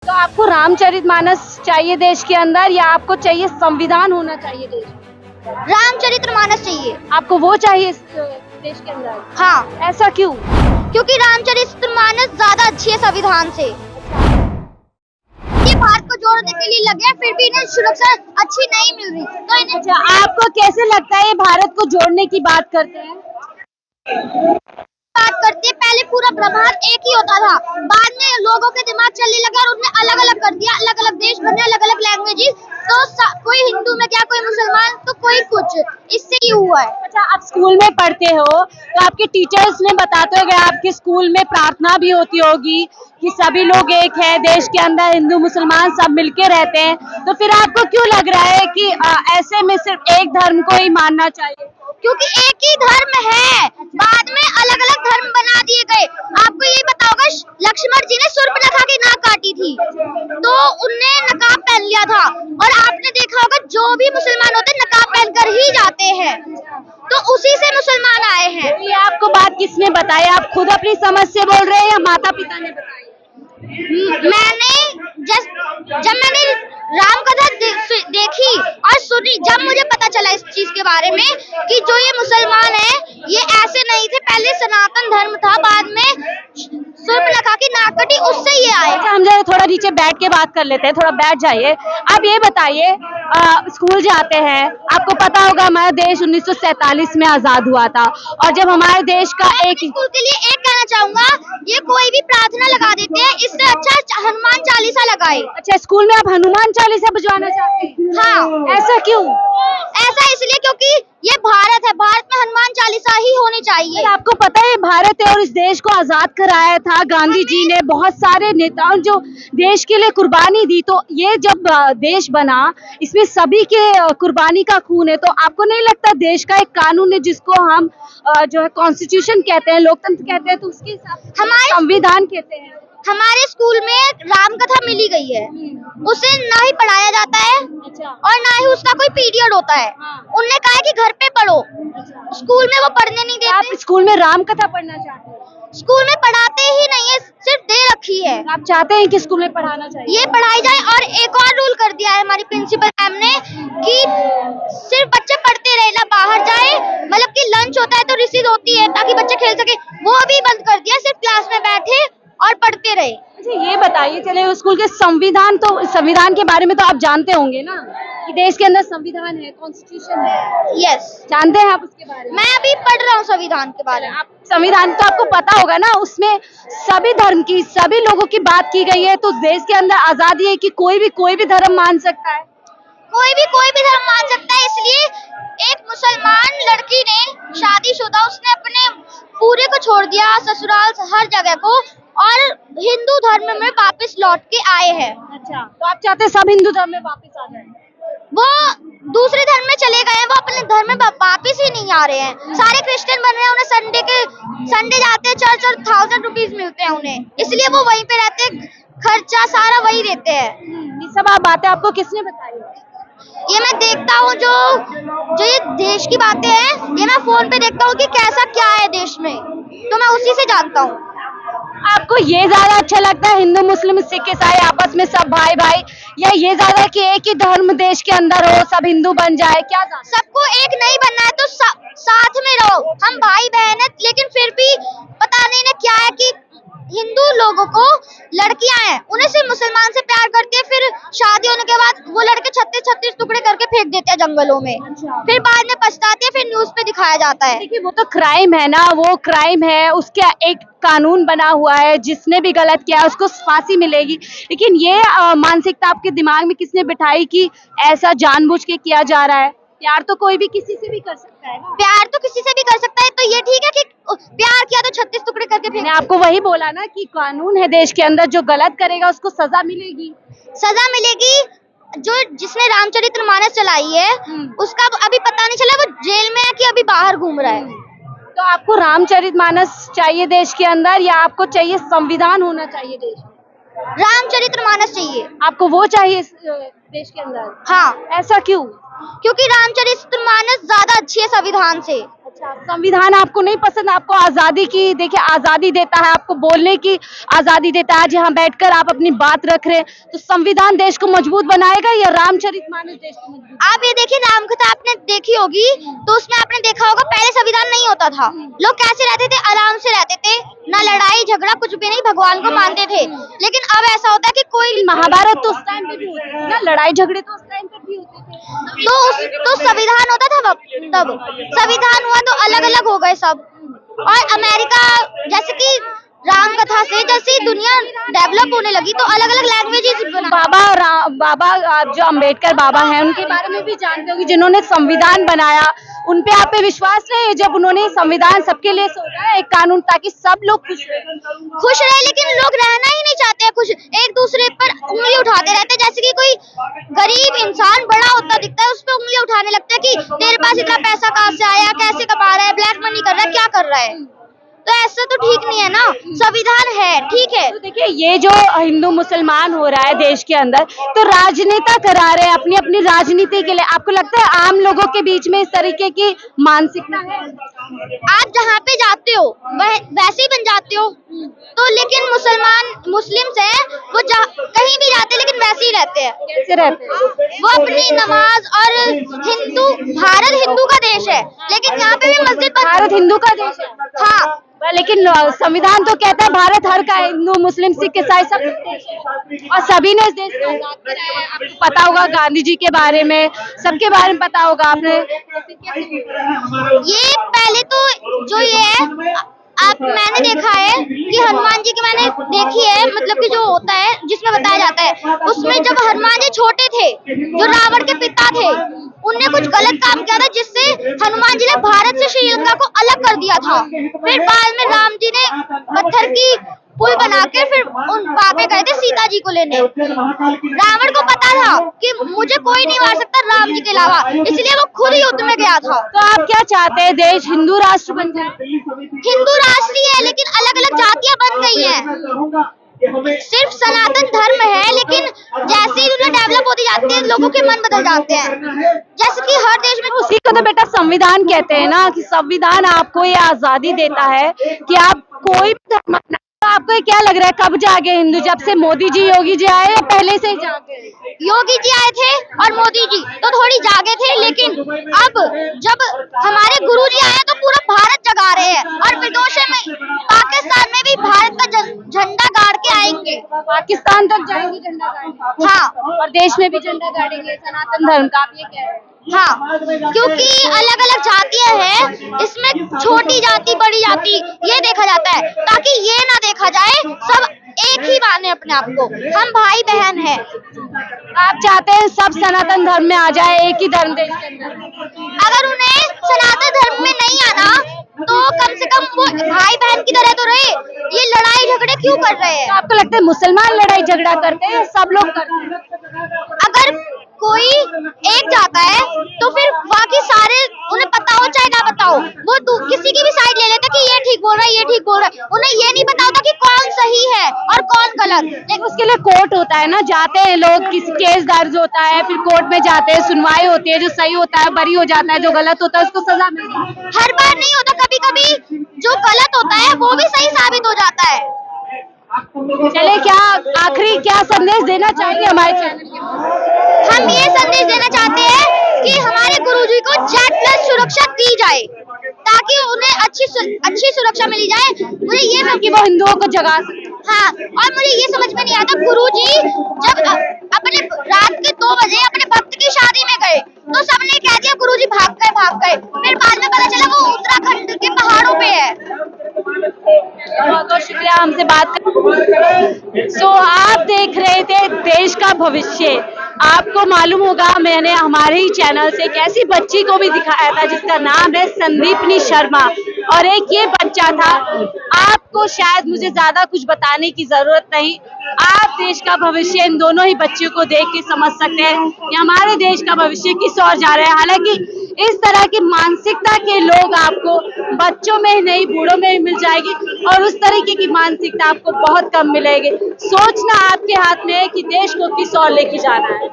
तो आपको रामचरितमानस चाहिए देश के अंदर या आपको चाहिए संविधान होना चाहिए देश में? रामचरितमानस चाहिए। आपको वो चाहिए इस देश के अंदर? हाँ, ऐसा क्यों? क्योंकि रामचरितमानस ज्यादा अच्छी है संविधान से। ये भारत को जोड़ने के लिए लगे हैं, फिर भी इन्हें सुरक्षा अच्छी नहीं मिल रही, तो इन्हें अच्छा, आपको कैसे लगता है ये भारत को जोड़ने की बात करते हैं? बात करते हैं। पहले पूरा प्रभात एक ही होता था, बाद में लोगों के दिमाग चलने लगे और उन्हें अलग अलग कर दिया, अलग अलग देश बने, अलग अलग लैंग्वेजेस। तो कोई हिंदू में क्या, कोई मुसलमान, तो कोई कुछ, इससे ही हुआ है। अच्छा, आप स्कूल में पढ़ते हो तो आपके टीचर्स ने बताते होंगे, आपके स्कूल में प्रार्थना भी होती होगी कि सभी लोग एक है, देश के अंदर हिंदू मुसलमान सब मिलके रहते हैं, तो फिर आपको क्यों लग रहा है कि ऐसे में सिर्फ एक धर्म को ही मानना चाहिए? क्योंकि एक ही धर्म है, बाद में अलग अलग धर्म बना दिए गए। आपको ये बताओगे, लक्ष्मण जी ने सूर्पनखा की नाक काटी थी, तो उनने नकाब पहन लिया था। और आपने देखा होगा, जो भी मुसलमान होते हैं नकाब पहनकर ही जाते हैं, तो उसी से मुसलमान आए हैं। ये आपको बात किसने बताई? आप खुद अपनी समझ से बोल रहे हैं या माता पिता ने बताई? जब मैंने राम कथा देखी और सुनी, जब मुझे पता चला इस चीज के बारे में कि जो ये मुसलमान है ये ऐसे नहीं थे, पहले सनातन धर्म था, बाद में सूर्पनखा की नाक कटी, उससे ये आए। अच्छा, हम जरा थोड़ा नीचे बैठ के बात कर लेते हैं, थोड़ा बैठ जाइए। आप ये बताइए, स्कूल जाते हैं, आपको पता होगा हमारा देश 1947 में आजाद हुआ था, और जब हमारे देश का एक स्कूल के लिए एक कहना चाहूंगा, ये कोई भी प्रार्थना लगा देते हैं, इससे अच्छा हनुमान चालीसा लगाए। अच्छा, स्कूल में आप हनुमान चालीसा बजवाना चाहते हैं? हाँ। ऐसा क्यों? ऐसा इसलिए क्योंकि ये भारत है, भारत में हनुमान चालीसा ही होनी चाहिए। आपको पता है भारत है और इस देश को आजाद कराया था गांधी जी ने, बहुत सारे नेताओं जो देश के लिए कुर्बानी दी, तो ये जब देश बना इसमें सभी के कुर्बानी का खून है, तो आपको नहीं लगता देश का एक कानून है जिसको हम जो है कॉन्स्टिट्यूशन कहते हैं, लोकतंत्र कहते हैं, तो उसके हिसाब से हमारे संविधान कहते हैं? हमारे स्कूल में राम कथा मिली गई है, उसे ना ही पढ़ाया जाता है अच्छा। और ना ही उसका कोई पीरियड होता है। हाँ। उनने कहा है कि घर पे पढ़ो, स्कूल में वो पढ़ने नहीं आप देते। स्कूल में राम कथा पढ़ना चाहते हैं? स्कूल में पढ़ाते ही नहीं है, सिर्फ दे रखी है। आप चाहते हैं कि स्कूल में पढ़ाना चाहिए? ये पढ़ाई जाए। और एक और रूल कर दिया है हमारी प्रिंसिपल मैम ने कि सिर्फ बच्चे पढ़ते रहे, ना बाहर जाए, मतलब कि लंच होता है तो रिसीज होती है ताकि बच्चे खेल सके, वो भी बंद कर दिया, सिर्फ क्लास में बैठे और पढ़ते रहे। अच्छा, ये बताइए, चले स्कूल के संविधान के बारे में तो आप जानते होंगे ना कि देश के अंदर संविधान है, कॉन्स्टिट्यूशन है, यस, जानते हैं आप उसके बारे में? मैं अभी पढ़ रहा हूँ संविधान के बारे में। आप संविधान तो आपको पता होगा ना, उसमें सभी धर्म की, सभी लोगों की बात की गई है, तो देश के अंदर आजादी है कि कोई भी धर्म मान सकता है? कोई भी धर्म मान सकता है। इसलिए एक मुसलमान लड़की ने, शादीशुदा, उसने अपने पूरे को छोड़ दिया, ससुराल हर जगह को, और हिंदू धर्म में वापस लौट के आए हैं। अच्छा, तो आप चाहते हैं सब हिंदू धर्म में वापस आ जाए? वो दूसरे धर्म में चले गए हैं, वो अपने धर्म में वापस ही नहीं आ रहे हैं। सारे क्रिश्चियन बन रहे हैं, उन्हें संडे जाते हैं चर्च और 1000 रुपीज मिलते हैं उन्हें, इसलिए वो वहीं पे रहते हैं, खर्चा सारा वही देते हैं। ये सब आप बातें आपको किसने बताई? ये मैं देखता हूँ, जो ये देश की बातें हैं, ये मैं फोन पे देखता हूँ कि कैसा क्या है देश में, तो मैं उसी से जानता हूँ। आपको ये ज्यादा अच्छा लगता है हिंदू मुस्लिम सिख ईसाई आपस में सब भाई भाई, या ये ज्यादा कि एक ही धर्म देश के अंदर हो, सब हिंदू बन जाए? क्या ज्यादा? सबको एक नहीं बनना है तो साथ में रहो, हम भाई बहन है, लेकिन फिर भी पता नहीं ना क्या है कि हिंदू लोगों को लड़कियां हैं, उन्हें सिर्फ मुसलमान से प्यार करती है, फिर शादी होने के बाद वो लड़के 36 टुकड़े करके फेंक देते हैं जंगलों में। अच्छा। फिर बाद में पछताते हैं, फिर न्यूज पे दिखाया जाता है। देखिए, वो तो क्राइम है ना, वो क्राइम है, उसका एक कानून बना हुआ है, जिसने भी गलत किया उसको फांसी मिलेगी। लेकिन ये मानसिकता आपके दिमाग में किसने बिठाई कि ऐसा जानबूझ के किया जा रहा है? प्यार तो कोई भी किसी से भी कर सकता है ना? प्यार तो किसी से भी कर सकता है, तो ये ठीक है कि प्यार किया तो 36 टुकड़े करके फेंक। मैंने आपको वही बोला ना कि कानून है देश के अंदर, जो गलत करेगा उसको सजा मिलेगी। सजा मिलेगी। जिसने रामचरितमानस चलाई है, उसका अभी पता नहीं चला वो जेल में है कि अभी बाहर घूम रहा है। तो आपको रामचरितमानस चाहिए देश के अंदर या आपको चाहिए संविधान होना चाहिए देश में? रामचरितमानस चाहिए। आपको वो चाहिए देश के अंदर? हाँ, ऐसा क्यों? क्योंकि रामचरितमानस ज्यादा अच्छी है संविधान से। संविधान आपको नहीं पसंद? आपको आजादी की, देखिए आजादी देता है, आपको बोलने की आजादी देता है, जहाँ बैठकर आप अपनी बात रख रहे हैं, तो संविधान देश को मजबूत बनाएगा या रामचरितमानस देश को मजबूत? आप ये देखिए, रामकथा आपने देखी होगी, तो उसमें आपने देखा होगा पहले संविधान नहीं होता था। लोग कैसे रहते थे? आराम से रहते थे, ना लड़ाई झगड़ा कुछ भी नहीं, भगवान को मानते थे। लेकिन अब ऐसा होता है कि कोई महाभारत तो उस टाइम पे भी होती थी ना, लड़ाई झगड़े तो उस टाइम पे भी होते थे। तो संविधान होता था तब संविधान हुआ तो अलग अलग हो गए सब। और अमेरिका जैसे कि राम कथा से जैसे दुनिया डेवलप होने लगी तो अलग अलग लैंग्वेजेस बना। बाबा आप जो अम्बेडकर बाबा हैं उनके बारे में भी जानते होंगे, जिन्होंने संविधान बनाया, उन पे आप पे विश्वास नहीं है? जब उन्होंने संविधान सबके लिए सोचा है, एक कानून, ताकि सब लोग खुश रहे, लेकिन लोग रहना ही नहीं चाहते हैं खुश, एक दूसरे पर उंगली उठाते रहते हैं। जैसे कि कोई गरीब इंसान बड़ा होता दिखता है, उस पर उंगली उठाने लगता है कि तेरे पास इतना पैसा कहाँ से आया, कैसे कमा रहा है, ब्लैक मनी कर रहा है, क्या कर रहा है। तो ऐसा तो ठीक नहीं है ना, संविधान है ठीक है। तो देखिए ये जो हिंदू मुसलमान हो रहा है देश के अंदर, तो राजनेता करा रहे हैं अपनी अपनी राजनीति के लिए। आपको लगता है आम लोगों के बीच में इस तरीके की मानसिकता है? आप जहाँ पे जाते हो वैसे ही बन जाते हो। तो लेकिन मुस्लिम्स हैं, वो कहीं भी जाते हैं लेकिन वैसे ही रहते हैं। कैसे रहते हैं? वो अपनी नमाज, और भारत हिंदू का देश है, लेकिन यहाँ पे भी मस्जिद पर भारत हिंदू का देश है। हाँ, लेकिन संविधान तो कहता है भारत हर का है, हिंदू मुस्लिम सिख ईसाई सब देश है, और सभी ने इस देश को आजाद कराया है। आपको पता होगा गांधी जी के बारे में, सबके बारे में पता होगा आपने। ये पहले तो जो ये है, मैंने देखा है कि हनुमान जी की मैंने देखी है, मतलब कि जो होता है जिसमें बताया जाता है, उसमें जब हनुमान जी छोटे थे, जो रावण के पिता थे, उनने कुछ गलत काम किया था जिससे हनुमान जी ने भारत से श्रीलंका को अलग कर दिया था। फिर बाद में राम जी ने पत्थर की पुल बना के फिर वहाँ पे गए थे सीता जी को लेने। रावण को पता था कि मुझे कोई नहीं मार सकता राम जी के अलावा, इसलिए वो खुद युद्ध में गया था। तो आप क्या चाहते हैं, देश हिंदू राष्ट्र बन जाए? हिंदू राष्ट्र ही है, लेकिन अलग अलग जातियां बन गई हैं। सिर्फ सनातन धर्म है, लेकिन जैसे ही दुनिया डेवलप होती जाती है लोगों के मन बदल जाते हैं। जैसे कि हर देश में, उसी को तो बेटा संविधान कहते हैं ना, कि संविधान आपको ये आजादी देता है कि आप कोई भी धर्म अपना। तो आपको ये क्या लग रहा है, कब जागे हिंदू? जब से मोदी जी योगी जी आए या पहले से ही जागे? योगी जी आए थे और मोदी जी तो थोड़ी जागे थे, लेकिन अब जब हमारे गुरु जी आए तो पूरा भारत जगा रहे हैं। और विदेशों में, पाकिस्तान में भी भारत का झंडा गाड़ के आएंगे, पाकिस्तान तक जाएंगे झंडा गाड़ने। हाँ, और देश में भी झंडा गाड़ेंगे सनातन धर्म का, आप ये कह रहे हैं? हाँ, क्योंकि अलग अलग जातियां हैं, इसमें छोटी जाति बड़ी जाति ये देखा जाता है, ताकि ये ना देखा जाए सब एक ही माने अपने आप को, हम भाई बहन हैं। आप चाहते हैं सब सनातन धर्म में आ जाए, एक ही धर्म देश के अंदर? अगर उन्हें सनातन धर्म में नहीं आना तो कम से कम वो भाई बहन की तरह तो रहे, ये लड़ाई झगड़े क्यों कर रहे हैं? तो आपको लगता है मुसलमान लड़ाई झगड़ा करते हैं, सब लोग करते हैं? अगर कोई एक जाता है तो फिर बाकी सारे, उन्हें पता हो चाहे ना पता हो, वो किसी की भी साइड ले लेते कि ये ठीक बोल रहा है, ये ठीक बोल रहा है। उन्हें ये नहीं पता होता कि कौन सही है और कौन गलत। लेकिन उसके लिए कोर्ट होता है ना, जाते हैं लोग, किसी केस दर्ज होता है, फिर कोर्ट में जाते हैं, सुनवाई होती है, जो सही होता है बरी हो जाता है, जो गलत होता है उसको सजा मिलती है। हर बार नहीं होता, कभी कभी जो गलत होता है वो भी सही साबित हो जाता है। चले, क्या आखिरी क्या संदेश देना चाहेंगे हमारे चैनल के? हम ये संदेश देना चाहते हैं कि हमारे गुरुजी को Z+ सुरक्षा दी जाए, ताकि उन्हें अच्छी सुरक्षा मिली जाए। मुझे ये सब कि वो हिंदुओं को जगा सके। हाँ, और मुझे ये समझ में नहीं आता, गुरुजी जब अपने रात के 2 बजे अपने भक्त की शादी में गए तो सबने कह दिया गुरुजी भाग गए। फिर बाद में पता चला वो उत्तराखंड के पहाड़ों पे है। बहुत बहुत शुक्रिया हमसे बात कर। सो आप देख रहे थे देश का भविष्य। आपको मालूम होगा, मैंने हमारे ही चैनल से एक ऐसी बच्ची को भी दिखाया था जिसका नाम है संदीपनी शर्मा, और एक ये बच्चा था। आपको शायद मुझे ज्यादा कुछ बताने की जरूरत नहीं, आप देश का भविष्य इन दोनों ही बच्चों को देख के समझ सकते हैं कि हमारे देश का भविष्य किस ओर जा रहा है। हालांकि इस तरह की मानसिकता के लोग आपको बच्चों में ही नहीं, बूढ़ों में ही मिल जाएगी, और उस तरीके की मानसिकता आपको बहुत कम मिलेगी। सोचना आपके हाथ में है कि देश को किस ओर लेके जाना है।